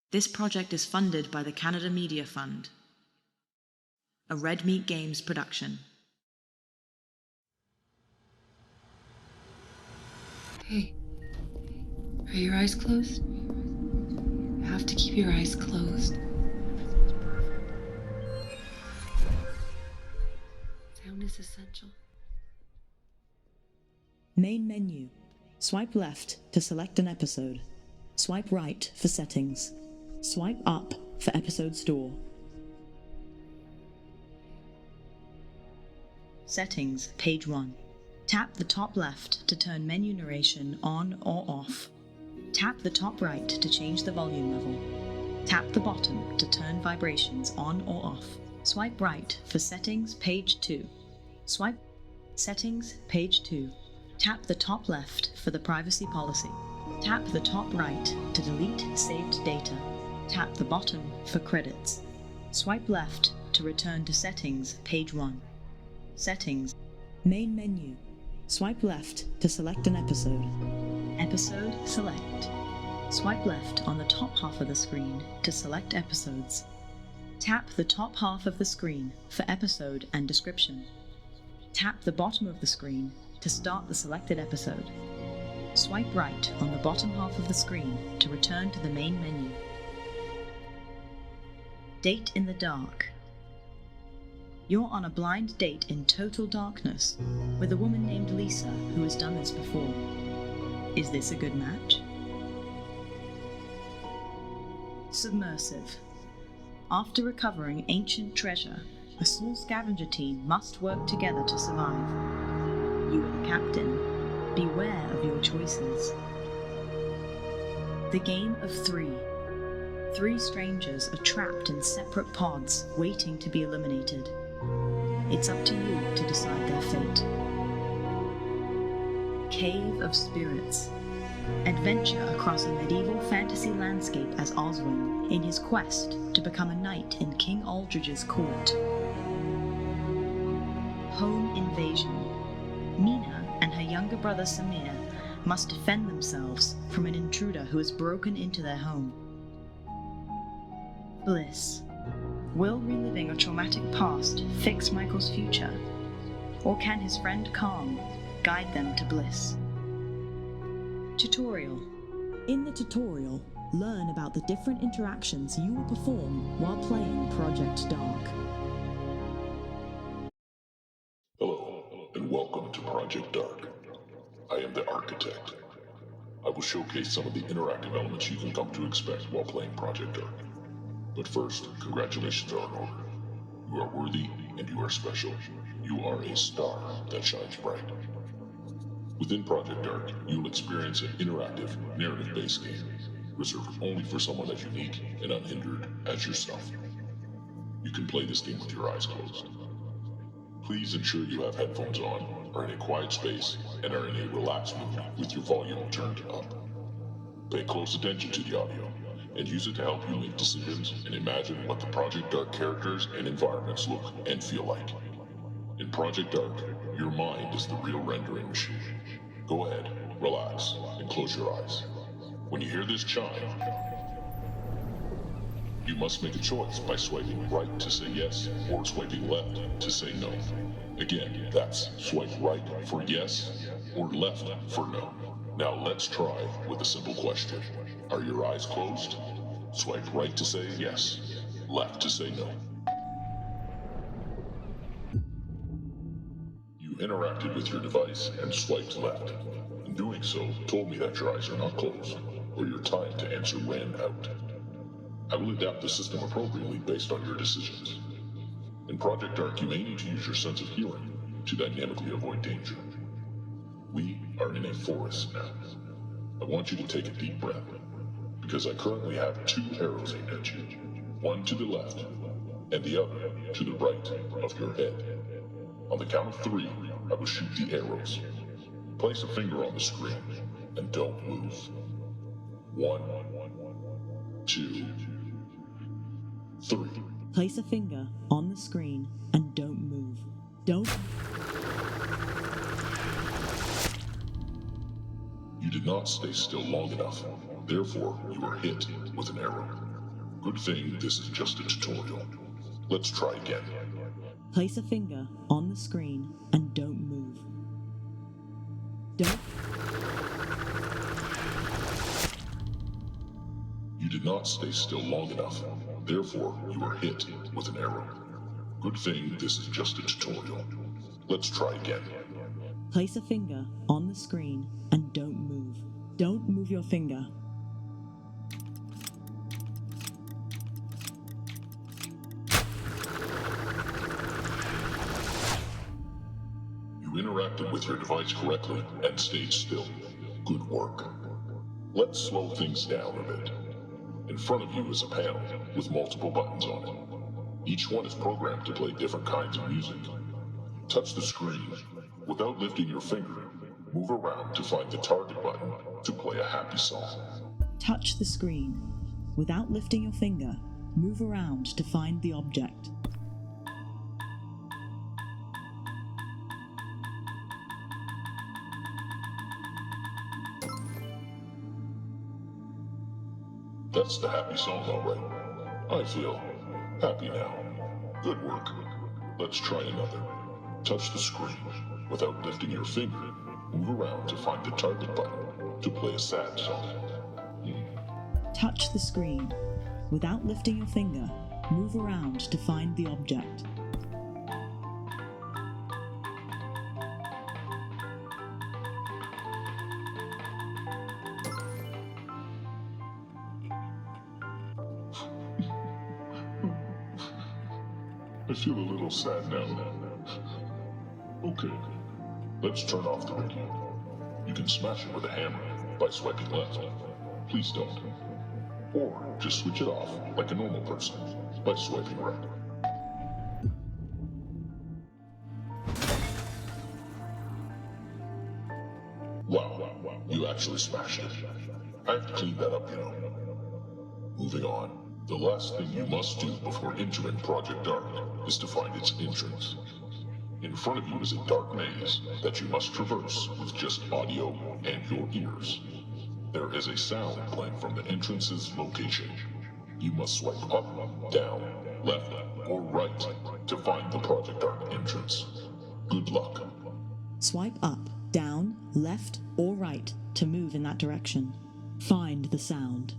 This project is funded by the Canada Media Fund, a Red Meat Games production. Hey, are your eyes closed? You have to keep your eyes closed. Sound is essential. Main menu. Swipe left to select an episode. Swipe right for settings. Swipe up for episode store. Settings, page 1. Tap the top left to turn menu narration on or off. Tap the top right to change the volume level. Tap the bottom to turn vibrations on or off. Swipe right for settings, page 2. Swipe settings, page 2. Tap the top left for the privacy policy. Tap the top right to delete saved data. Tap the bottom for credits. Swipe left to return to settings, page 1. Settings. Main menu. Swipe left to select an episode. Episode select. Swipe left on the top half of the screen to select episodes. Tap the top half of the screen for episode and description. Tap the bottom of the screen to start the selected episode. Swipe right on the bottom half of the screen to return to the main menu. Date in the dark. You're on a blind date in total darkness with a woman named Lisa who has done this before. Is this a good match? Submersive. After recovering ancient treasure, a small scavenger team must work together to survive. You are the captain. Beware of your choices. The game of 3. 3 strangers are trapped in separate pods, waiting to be eliminated. It's up to you to decide their fate. Cave of Spirits. Adventure across a medieval fantasy landscape as Oswin in his quest to become a knight in King Aldridge's court. Home Invasion. Mina and her younger brother Samir must defend themselves from an intruder who has broken into their home. Bliss. Will reliving a traumatic past fix Michael's future? Or can his friend Kong guide them to bliss? Tutorial. In the tutorial, learn about the different interactions you will perform while playing Project Dark. Hello, and welcome to Project Dark. I am the architect. I will showcase some of the interactive elements you can come to expect while playing Project Dark. But first, congratulations are in order. You are worthy and you are special. You are a star that shines bright. Within Project Dark, you will experience an interactive, narrative-based game, reserved only for someone as unique and unhindered as yourself. You can play this game with your eyes closed. Please ensure you have headphones on, are in a quiet space, and are in a relaxed mood with your volume turned up. Pay close attention to the audio, and use it to help you make decisions and imagine what the Project Dark characters and environments look and feel like. In Project Dark, your mind is the real rendering machine. Go ahead, relax, and close your eyes. When you hear this chime, you must make a choice by swiping right to say yes, or swiping left to say no. Again, that's swipe right for yes, or left for no. Now let's try with a simple question. Are your eyes closed? Swipe right to say yes, left to say no. You interacted with your device and swiped left. In doing so, told me that your eyes are not closed, or your time to answer ran out. I will adapt the system appropriately based on your decisions. In Project Dark, you may need to use your sense of hearing to dynamically avoid danger. We are in a forest now. I want you to take a deep breath, because I currently have 2 arrows aimed at you, one to the left and the other to the right of your head. On the count of 3, I will shoot the arrows. Place a finger on the screen and don't move. 1, 2, 3. Place a finger on the screen and don't move. Don't. You did not stay still long enough. Therefore, you were hit with an arrow. Good thing this is just a tutorial. Let's try again. Place a finger on the screen and don't move. Don't. You did not stay still long enough. Therefore, you were hit with an arrow. Good thing this is just a tutorial. Let's try again. Place a finger on the screen and don't move. Don't move your finger. You interacted with your device correctly and stayed still. Good work. Let's slow things down a bit. In front of you is a panel with multiple buttons on it. Each one is programmed to play different kinds of music. Touch the screen. Without lifting your finger, move around to find the target button to play a happy song. Touch the screen. Without lifting your finger, move around to find the object. That's the happy song, all right. I feel happy now. Good work. Let's try another. Touch the screen. Without lifting your finger, move around to find the target button to play a sad song. Touch the screen. Without lifting your finger, move around to find the object. I feel a little sad now. Okay, let's turn off the radio. You can smash it with a hammer by swiping left. Please don't. Or just switch it off like a normal person by swiping right. Wow, you actually smashed it. I have to clean that up, you know. Moving on. The last thing you must do before entering Project Dark is to find its entrance. In front of you is a dark maze that you must traverse with just audio and your ears. There is a sound playing from the entrance's location. You must swipe up, down, left, or right to find the Project Dark entrance. Good luck. Swipe up, down, left, or right to move in that direction. Find the sound.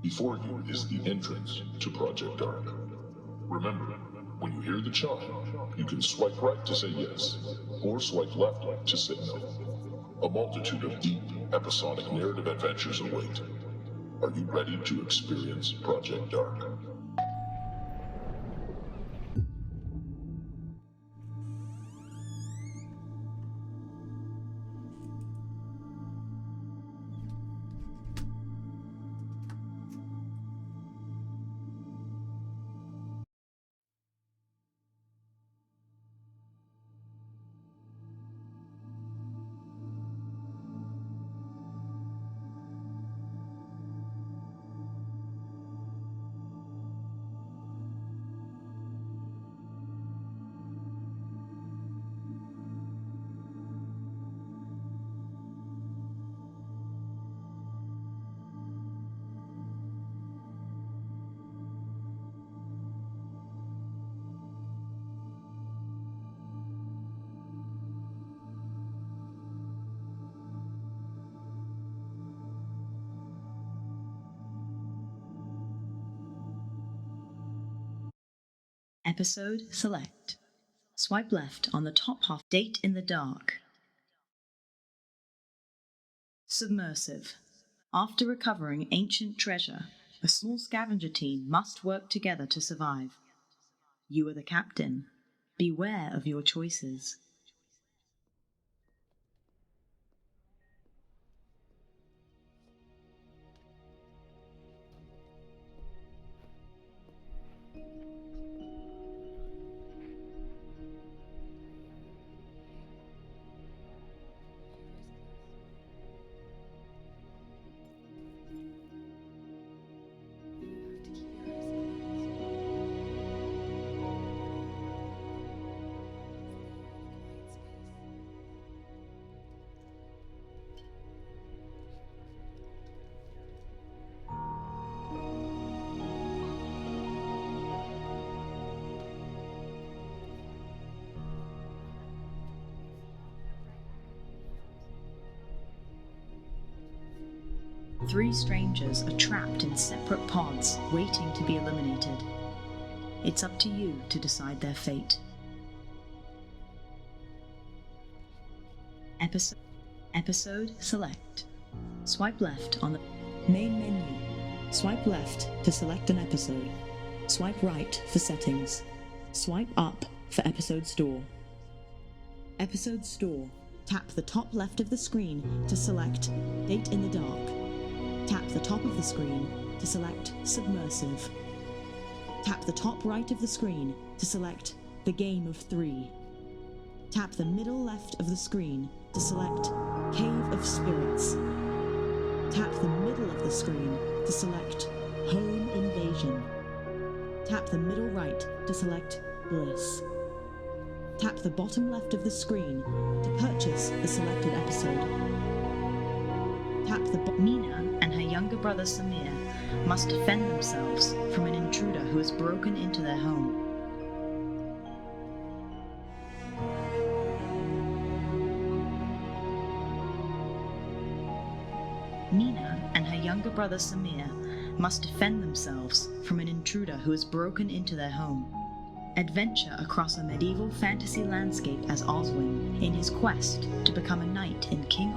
Before you is the entrance to Project Dark. Remember, when you hear the chime, you can swipe right to say yes, or swipe left to say no. A multitude of deep, episodic narrative adventures await. Are you ready to experience Project Dark? Episode Select. Swipe left on the top half. Date in the dark. Submersive. After recovering ancient treasure, a small scavenger team must work together to survive. You are the captain. Beware of your choices. 3 strangers are trapped in separate pods, waiting to be eliminated. It's up to you to decide their fate. Episode select. Swipe left on the main menu. Swipe left to select an episode. Swipe right for settings. Swipe up for episode store. Episode store. Tap the top left of the screen to select Date in the Dark. Tap the top of the screen to select Submersive. Tap the top right of the screen to select The Game of 3. Tap the middle left of the screen to select Cave of Spirits. Tap the middle of the screen to select Home Invasion. Tap the middle right to select Bliss. Tap the bottom left of the screen to purchase the selected episode. Tap the Mina and her younger brother Samir must defend themselves from an intruder who has broken into their home. Mina and her younger brother Samir must defend themselves from an intruder who has broken into their home. Adventure across a medieval fantasy landscape as Oswin in his quest to become a knight in King